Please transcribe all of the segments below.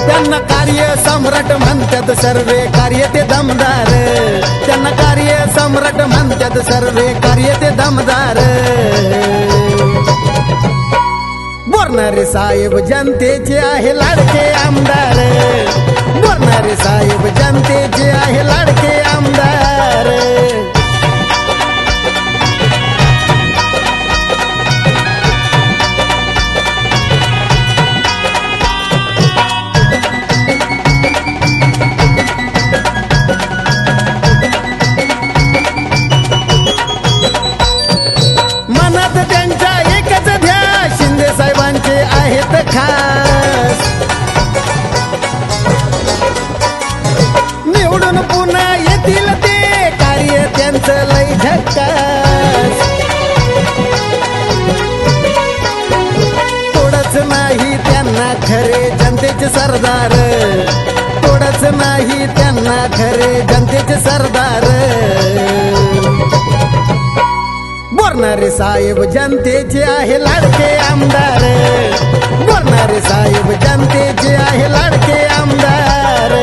त्यांना कार्य सम्राट म्हणतात सर्वे कार्य ते दमदार, त्यांना कार्य सम्राट म्हणतात सर्वे कार्य ते दमदार. बोरणारे साहेब जनतेचे आहे लाडके आमदार, बोरणारे साहेब जनतेचे आहे लाडके आमदार. मनात त्यांच्या एकच ध्यास शिंदे साहेबांचे आहेत खास. निवडून पुन्हा येतील ते कार्य त्यांचं लय झक्कास. थोडंच नाही त्यांना खरे जनतेचे सरदार, थोडंच नाही त्यांना खरे जनतेचे सरदार. बोरणारे साहेब जनतेचे आहे लाडके आमदार, बोरणारे साहेब जनतेचे आहे लाडके आमदार.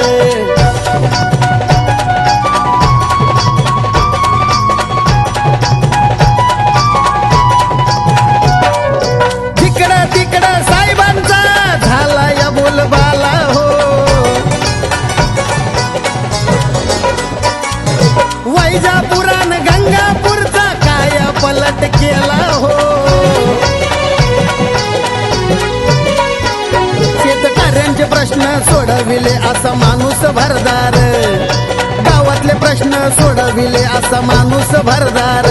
जिकडं तिकडं साहेबांचा झाला या बोलबाला हो. वैजापुरान गंगापूरचा काय पलट केला हो. शेतकऱ्यांचे प्रश्न सोडविले असा माणूस भरदार, गावातले प्रश्न सोडविले असा माणूस भरदार.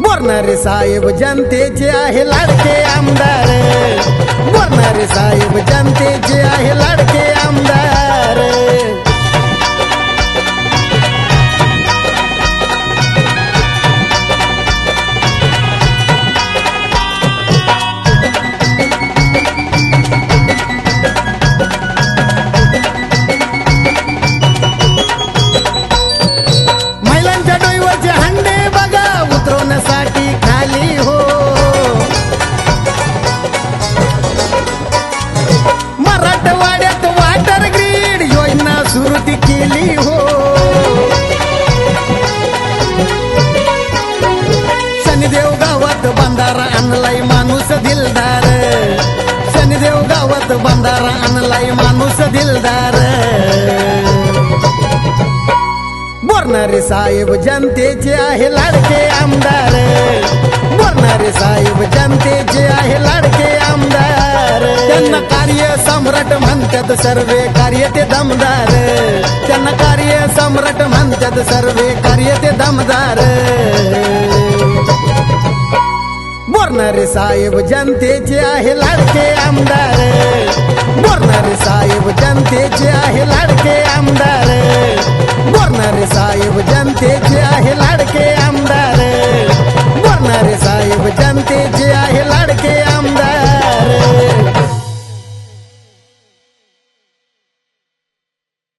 बोरणारे साहेब जनतेचे आहे लाडके आमदार, बोरणारे साहेब जनतेचे आहे लाडके आमदार. महिलांच्या डोईवरचे हंडे बघा उतरवण्यासाठी खाली हो. मराठवाड्यात वॉटर ग्रीड योजना सुरू केली हो. शनिदेव गावात बंधारा आणलाय माणूस दिलदार, शनिदेव गावात बंधारा आणलाय माणूस दिलदार. बोरणारे साहेब जनतेचे आहे लाडके आमदार, बोरणारे साहेब जनतेचे आहे लाडके आमदार. त्यांना कार्य सम्राट म्हणतात सर्वे कार्य ते दमदार, त्यांना कार्य सम्राट म्हणतात सर्वे कार्य ते दमदार. बोरणारे साहेब जनतेचे आहे लाडके आमदार, बोरणारे साहेब जनतेचे आहे लाडके आमदार.